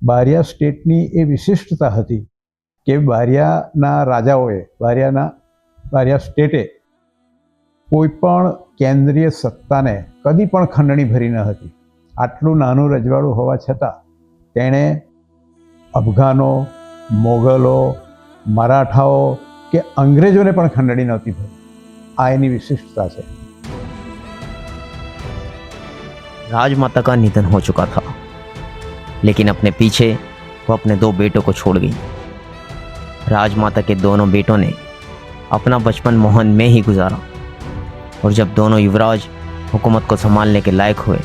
બારિયા સ્ટેટની એ વિશિષ્ટતા હતી કે બારિયાના રાજાઓએ બારિયા સ્ટેટે કોઈ પણ કેન્દ્રીય સત્તાને કદી પણ ખંડણી ભરી ન હતી. આટલું નાનું રજવાડું હોવા છતાં તેણે અફઘાનો, મોગલો, મરાઠાઓ કે અંગ્રેજોને પણ ખંડણી નહોતી ભરી. આ એની વિશિષ્ટતા છે. राजमाता का निधन हो चुका था, लेकिन अपने पीछे वो अपने 2 बेटों को छोड़ गई। राजमाता के दोनों बेटों ने अपना बचपन मोहन में ही गुजारा और जब दोनों युवराज हुकूमत को संभालने के लायक हुए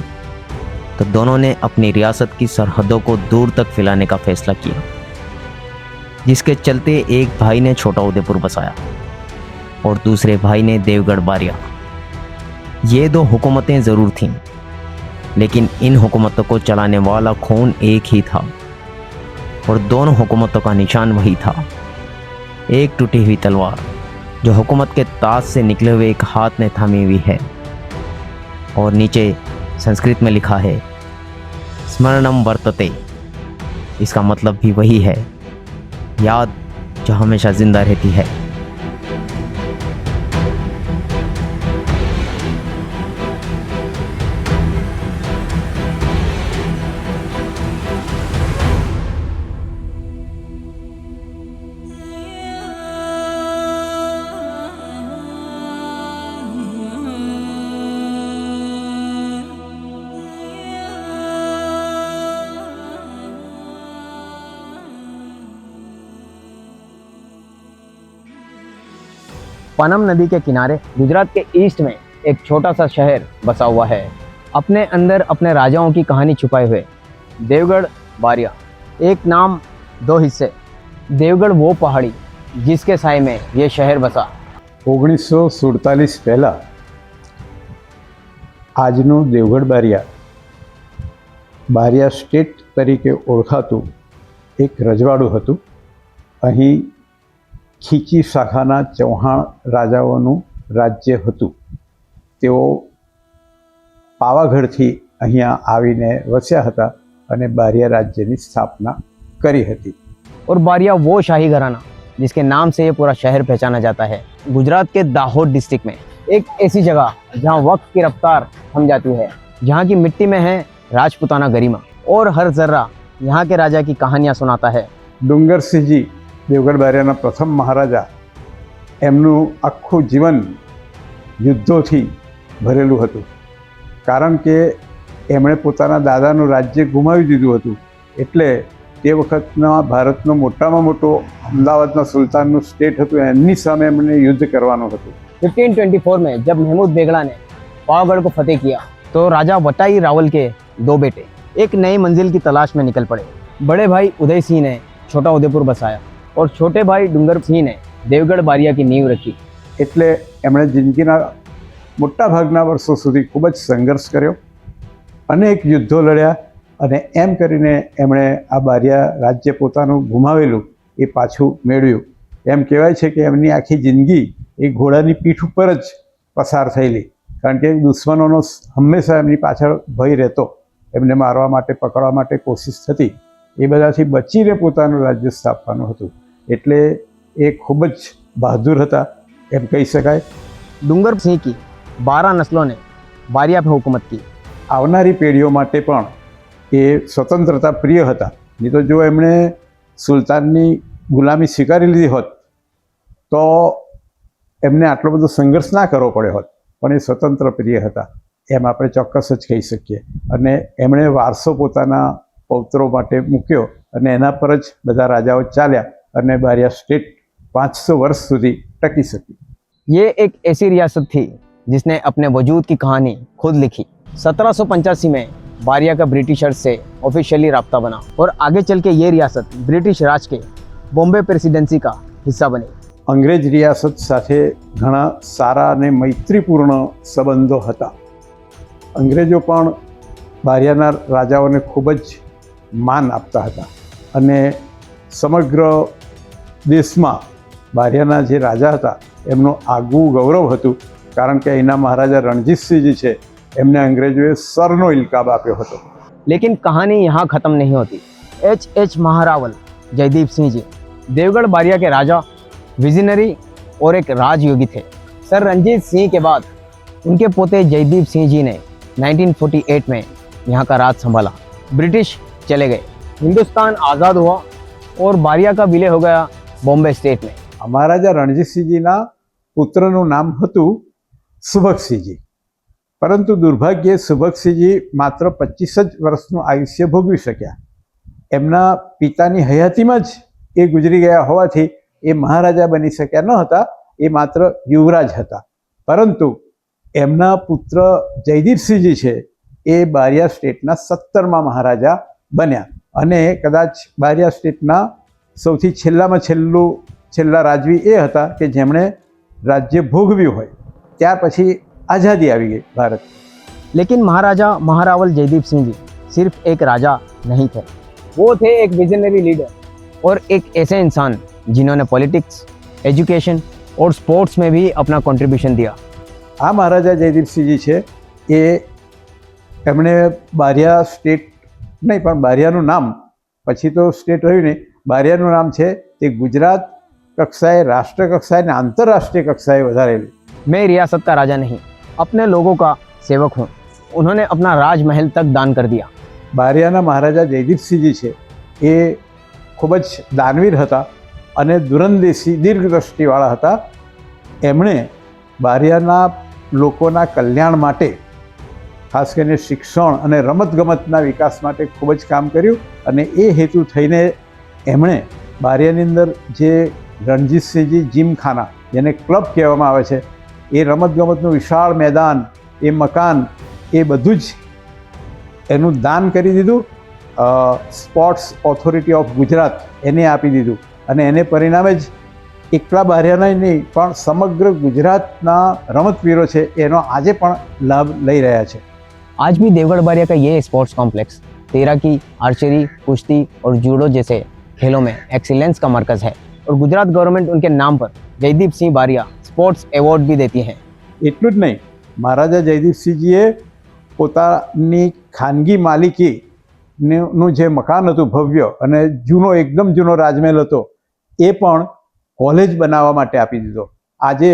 तो दोनों ने अपनी रियासत की सरहदों को दूर तक फैलाने का फैसला किया, जिसके चलते एक भाई ने छोटा उदयपुर बसाया और दूसरे भाई ने देवगढ़ बारिया। ये 2 हुकूमतें ज़रूर थीं, लेकिन इन हुकूमतों को चलाने वाला खून एक ही था और दोनों हुकूमतों का निशान वही था, एक टूटी हुई तलवार जो हुकूमत के ताज से निकले हुए एक हाथ ने थामी हुई है और नीचे संस्कृत में लिखा है स्मरणम वर्तते। इसका मतलब भी वही है, याद जो हमेशा जिंदा रहती है। पनम नदी के किनारे गुजरात के ईस्ट में एक छोटा सा शहर बसा हुआ है, अपने अंदर अपने राजाओं की कहानी छुपाए हुए। देवगढ़ बारिया, एक नाम 2 हिस्से। देवगढ़ वो पहाड़ी जिसके साए में ये शहर बसा। 1947 પહેલાં આજનું દેવગઢ બારિયા સ્ટેટ તરીકે ઓળખાતું એક રજવાડું હતું. અહીં ખીચી શાખાના ચૌહાણ રાજાઓનું રાજ્ય હતું. તેઓ પાવાગઢથી અહીંયા આવીને વસ્યા હતા અને બારિયા રાજ્યની સ્થાપના કરી હતી. और बारिया वो शाही घराना जिसके नाम से ये पूरा शहर पहचाना जाता है। गुजरात के दाहोद डिस्ट्रिक्ट में एक ऐसी जगह जहाँ वक्त की रफ्तार थम जाती है, जहाँ की मिट्टी में है राजपूताना गरिमा और हर जर्रा यहाँ के राजा की कहानियाँ सुनाता है। ડુંગરસિંહજી દેવગઢ બારિયાના પ્રથમ મહારાજા, એમનું આખું જીવન યુદ્ધોથી ભરેલું હતું, કારણ કે એમણે પોતાના દાદાનું રાજ્ય ગુમાવી દીધું હતું. એટલે તે વખતના ભારતનો મોટામાં મોટો અમદાવાદના સુલતાનનું સ્ટેટ હતું, એમની સામે એમણે યુદ્ધ કરવાનું હતું. 1524 में जब महमूद बेगड़ा ने पावागढ़ को फतेह किया तो राजा वटाई रावल के 2 बेटे एक नई मंजिल की तलाश में निकल पड़े। बड़े भाई उदय सिंह ने छोटा उदयपुर बसाया और छोटे भाई डूंगर सिंह ने देवगढ़ बारिया की नींव रखी। એટલે એમણે જિંદગીના મોટા ભાગના વર્ષો સુધી ખૂબ જ સંઘર્ષ કર્યો, અનેક યુદ્ધો લડ્યા અને એમ કરીને એમણે આ બારિયા રાજ્ય પોતાનું ગુમાવેલું એ પાછું મેળવ્યું. એમ કહેવાય છે કે એમની આખી જિંદગી એ ઘોડાની પીઠ ઉપર જ પસાર થયેલી, કારણ કે દુશ્મનોનો હંમેશા એમની પાછળ ભય રહેતો, એમને મારવા માટે પકડવા માટે કોશિશ થતી. એ બધાથી બચીને પોતાનું રાજ્ય સ્થાપવાનું હતું. એટલે એ ખૂબ જ બહાદુર હતા એમ કહી શકાય. डूंगर सिंह की 12 नस्लों ने बारिया पर हुकूमत की। આવનારી પેઢીઓ માટે પણ એ સ્વતંત્રતા પ્રિય હતા. નહીં તો જો એમણે સુલતાનની ગુલામી સ્વીકારી લીધી હોત તો એમને આટલો બધો સંઘર્ષ ના કરવો પડ્યો હોત, પણ એ સ્વતંત્ર પ્રિય હતા એમ આપણે ચોક્કસ જ કહી શકીએ. અને એમણે વારસો પોતાના પૌત્રો માટે મૂક્યો અને એના પર જ બધા રાજાઓ ચાલ્યા અને બારિયા સ્ટેટ 500 વર્ષ સુધી ટકી શકી. ये एक ऐसी रियासत थी जिसने अपने वजूद की कहानी खुद लिखी। 1785 में बारिया का ब्रिटिशर्स से ऑफिशियली राब्ता बना और आगे चल के ये रियासत ब्रिटिश राज के बॉम्बे प्रेसिडेंसी का हिस्सा बनी। અંગ્રેજ રિયાસત સાથે ઘણા સારા અને મૈત્રીપૂર્ણ સંબંધો હતા. અંગ્રેજો પણ બારિયાના રાજાઓને ખૂબ જ માન આપતા હતા અને સમગ્ર દેશમાં બારિયાના જે રાજા હતા એમનું આગવું ગૌરવ હતું, કારણ કે અહીંના મહારાજા રણજીતસિંહજી છે એમને અંગ્રેજોએ સરનો ઇલકાબ આપ્યો હતો. लेकिन कहानी यहाँ ख़त्म नहीं होती। एच महारावल जयदीप सिंह जी देवगढ़ बारिया के राजा, विजनरी और एक राजयोगी थे। सर रणजीत सिंह के बाद उनके पोते जयदीप सिंह जी ने 1948 में यहाँ का राज संभाला। ब्रिटिश चले गए, हिंदुस्तान आज़ाद हुआ और बारिया का विलय हो गया बॉम्बे स्टेट में। મહારાજા રણજીતસિંહજીના પુત્રનું નામ હતું સુભગસિંહજી, પરંતુ દુર્ભાગ્યે સુભગસિંહજી માત્ર 25 જ વર્ષનું આયુષ્ય ભોગવી શક્યા. એમના પિતાની હયાતીમાં જ એ ગુજરી ગયા હોવાથી એ મહારાજા બની શક્યા ન હતા, એ માત્ર યુવરાજ હતા. પરંતુ એમના પુત્ર જયદીપસિંહજી છે એ બારિયા સ્ટેટના 17મા મહારાજા બન્યા અને કદાચ બારિયા સ્ટેટના સૌથી છેલ્લામાં છેલ્લા રાજવી એ હતા કે જેમણે રાજ્ય ભોગવ્યું હોય. ત્યાર પછી આઝાદી આવી ગઈ ભારત. लेकिन महाराजा महारावल जयदीप सिंह जी सिर्फ एक राजा नहीं थे, वो थे एक विजनरी लीडर और एक ऐसे इंसान जिन्होंने पॉलिटिक्स, एजुकेशन और स्पोर्ट्स में भी अपना कंट्रीब्यूशन दिया। આ મહારાજા જયદીપસિંહજી છે એ એમણે બારિયા સ્ટેટ નહીં પણ બારિયાનું નામ પછી તો સ્ટેટ રહ્યું નહીં, બારિયાનું નામ છે તે ગુજરાત કક્ષાએ, રાષ્ટ્ર કક્ષાએ અને આંતરરાષ્ટ્રીય કક્ષાએ વધારેલું. मैं रियासत का राजा नहीं, अपने लोगों का सेवक हूँ। उन्होंने अपना राजमहल तक दान कर दिया। બારિયાના મહારાજા જયદીપસિંહજી છે એ ખૂબ જ દાનવીર હતા અને દૂરંદેશી દીર્ઘદ્રષ્ટિવાળા હતા. એમણે બારિયાના લોકોના કલ્યાણ માટે, ખાસ કરીને શિક્ષણ અને રમતગમતના વિકાસ માટે ખૂબ જ કામ કર્યું અને એ હેતુ થઈને એમણે બારિયાની અંદર જે રણજીતસિંહજી જીમખાના, જેને ક્લબ કહેવામાં આવે છે, એ રમતગમતનું વિશાળ મેદાન, એ મકાન, એ બધું જ એનું દાન કરી દીધું. સ્પોર્ટ્સ ઓથોરિટી ઓફ ગુજરાત એને આપી દીધું અને એને પરિણામે જ એકલા બારિયાના નહીં પણ સમગ્ર ગુજરાતના રમતવીરો છે એનો આજે પણ લાભ લઈ રહ્યા છે. आज भी देवगढ़ बारिया का ये स्पोर्ट्स कॉम्प्लेक्स तैराकी, आर्चरी, कुश्ती और जूडो जैसे खेलों में एक्सीलेंस का मरकज है और गुजरात गवर्नमेंट उनके नाम पर जयदीप सिंह बारिया स्पोर्ट्स एवॉर्ड भी देती है। એટલું જ નહીં, મહારાજા જયદીપસિંહજીએ પોતાની ખાનગી માલિકીનું જે મકાન હતું ભવ્ય અને જૂનો, એકદમ જૂનો રાજમહેલ હતો, એ પણ કોલેજ બનાવવા માટે આપી દીધો. આજે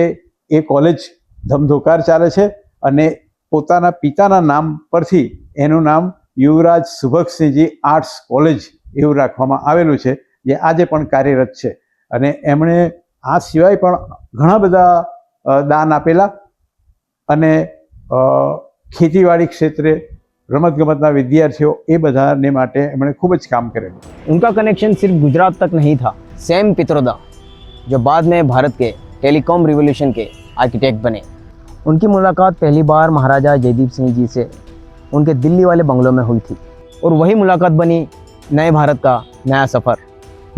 એ કોલેજ ધમધોકાર ચાલે છે અને પોતાના પિતાના નામ પરથી એનું નામ યુવરાજ સુભગસિંહજી આર્ટ્સ કોલેજ એવું રાખવામાં આવેલું છે, જે આજે પણ કાર્યરત છે. અને એમણે આ સિવાય પણ ઘણા બધા દાન આપેલા અને ખેતીવાડી ક્ષેત્રે, રમતગમતના વિદ્યાર્થીઓ, એ બધાને માટે એમણે ખૂબ જ કામ કરેલું. उनका कनेक्शन सिर्फ गुजरात तक नहीं था। सैम पित्रोदा जो बाद में भारत के टेलीकॉम रिवॉल्यूशन के आर्किटेक्ट बने, उनकी मुलाकात पहली बार महाराजा जयदीप सिंह जी से उनके दिल्ली वाले बंगलों में हुई थी और वही मुलाकात बनी नए भारत का नया सफ़र।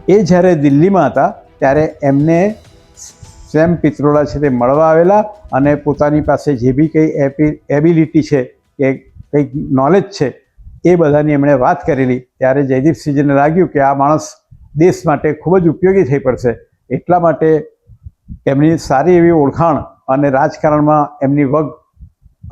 એ જ્યારે દિલ્હીમાં હતા ત્યારે એમને સેમ પિત્રોડા છે તે મળવા આવેલા અને પોતાની પાસે જે બી કંઈ એબિલિટી છે કે કંઈક નોલેજ છે એ બધાની એમણે વાત કરેલી. ત્યારે જયદીપસિંહજીને લાગ્યું કે આ માણસ દેશ માટે ખૂબ જ ઉપયોગી થઈ પડશે. એટલા માટે એમની સારી એવી ઓળખાણ અને રાજકારણમાં એમની વગ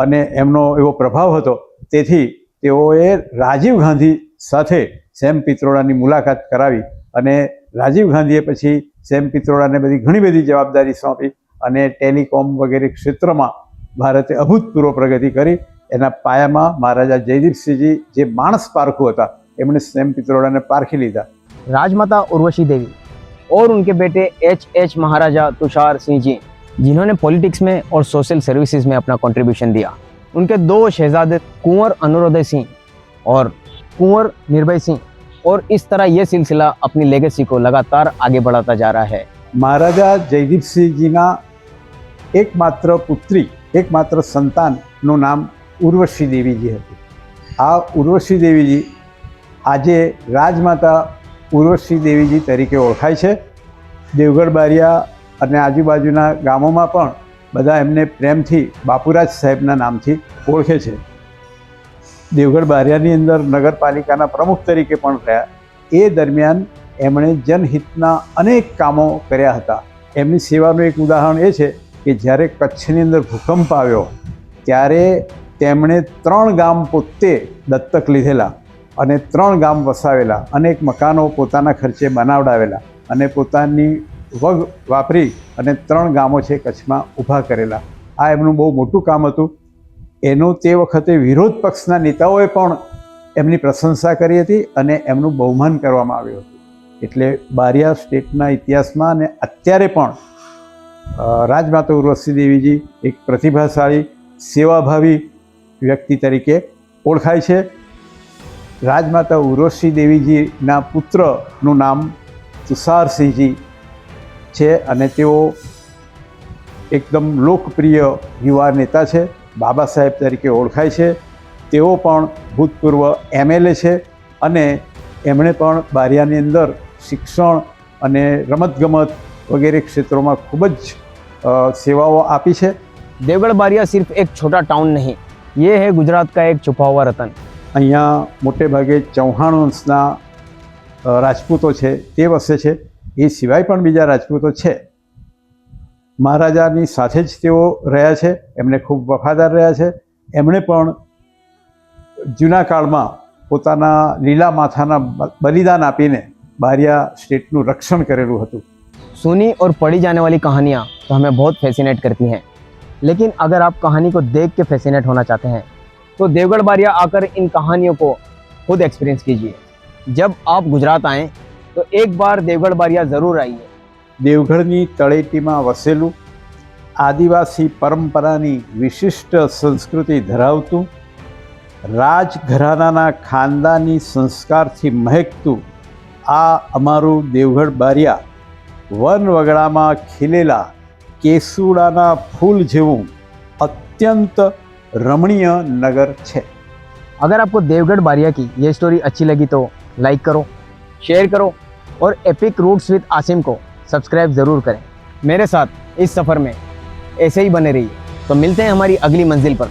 અને એમનો એવો પ્રભાવ હતો, તેથી તેઓએ રાજીવ ગાંધી સાથે સેમ પિત્રોડાની મુલાકાત કરાવી અને રાજીવ ગાંધીએ પછી સેમ પિત્રોડાને ઘણી બધી જવાબદારી સોંપી અને ટેલિકોમ વગેરે ક્ષેત્રમાં ભારતે અભૂતપૂર્વ પ્રગતિ કરી. એના પાયામાં મહારાજા જયદીપસિંહજી જે માણસ પારખું હતા એમણે સેમ પિત્રોડાને પારખી લીધા. राजमाता उर्वशी देवी और उनके बेटे एच महाराजा तुषार सिंह जी, जिन्होंने पॉलिटिक्स में और सोशल सर्विसेज में अपना कंट्रीब्यूशन दिया। उनके दो शहजादे कुंवर अनुरोदय सिंह और कुंवर निर्भय सिंह, और इस तरह ये सिलसिला अपनी लेगेसी को लगातार आगे बढ़ाता जा रहा है। મહારાજા જયદીપસિંહજીના એકમાત્ર પુત્રી, એકમાત્ર સંતાનનું નામ ઉર્વશી દેવીજી હતું. આ ઉર્વશી દેવીજી આજે રાજમાતા ઉર્વશી દેવીજી તરીકે ઓળખાય છે. દેવગઢ બારિયા અને આજુબાજુના ગામોમાં પણ બધા એમને પ્રેમથી બાપુરાજ સાહેબના નામથી ઓળખે છે. દેવગઢ બારિયાની અંદર નગરપાલિકાના પ્રમુખ તરીકે પણ રહ્યા. એ દરમિયાન એમણે જનહિતના અનેક કામો કર્યા હતા. એમની સેવાનું એક ઉદાહરણ એ છે કે જ્યારે કચ્છની અંદર ભૂકંપ આવ્યો ત્યારે તેમણે 3 ગામ પોતે દત્તક લીધેલા અને 3 ગામ વસાવેલા, અનેક મકાનો પોતાના ખર્ચે બનાવડાવેલા અને પોતાની વગ વાપરી અને 3 ગામો છે કચ્છમાં ઊભા કરેલા. આ એમનું બહુ મોટું કામ હતું. એનો તે વખતે વિરોધ પક્ષના નેતાઓએ પણ એમની પ્રશંસા કરી હતી અને એમનું બહુમાન કરવામાં આવ્યું હતું. એટલે બારિયા સ્ટેટના ઇતિહાસમાં અને અત્યારે પણ રાજમાતા ઉર્વશી દેવીજી એક પ્રતિભાશાળી સેવાભાવી વ્યક્તિ તરીકે ઓળખાય છે. રાજમાતા ઉર્વશી દેવીજીના પુત્રનું નામ તુષારસિંહજી છે અને તેઓ એકદમ લોકપ્રિય યુવા નેતા છે, બાબા સાહેબ તરીકે ઓળખાય છે. તેઓ પણ ભૂતપૂર્વ MLA છે અને એમણે પણ બારિયાની અંદર શિક્ષણ અને રમતગમત વગેરે ક્ષેત્રોમાં ખૂબ જ સેવાઓ આપી છે. देवगढ़ बारिया सिर्फ एक छोटा टाउन नहीं, ये है गुजरात का एक छुपा हुआ रतन। અહીંયા મોટે ભાગે ચૌહાણ વંશના રાજપૂતો છે તે વસે છે. એ સિવાય પણ બીજા રાજપૂતો છે. મહારાજાની સાથે જ તેઓ રહ્યા છે, એમને ખૂબ વફાદાર રહ્યા છે. એમણે પણ જૂના કાળમાં પોતાના લીલા માથાના બલિદાન આપીને બારિયા સ્ટેટનું રક્ષણ કરેલું હતું. सुनी और पढ़ी जाने वाली कहानियाँ तो हमें बहुत फैसिनेट करती हैं, लेकिन अगर आप कहानी को देख के फैसिनेट होना चाहते हैं तो देवगढ़ बारिया आकर इन कहानियों को खुद एक्सपीरियंस कीजिए. जब आप गुजरात आएँ तो एक बार देवगढ़ बारिया ज़रूर आइए. દેવગઢની તળેટીમાં વસેલું, આદિવાસી પરંપરાની વિશિષ્ટ સંસ્કૃતિ ધરાવતું, રાજઘરાનાના ખાનદાની સંસ્કારથી મહેકતું આ અમારું દેવગઢ બારિયા વન વગડામાં ખીલેલા કેસુડાના ફૂલ જેવું અત્યંત રમણીય નગર છે. अगर आपको देवगढ़ बारिया की ये स्टोरी अच्छी लगी तो लाइक करो, शेयर करो और एपिक रूट्स विद आसिम को सब्सक्राइब ज़रूर करें. मेरे साथ इस सफ़र में ऐसे ही बने रहिए. तो मिलते हैं हमारी अगली मंजिल पर.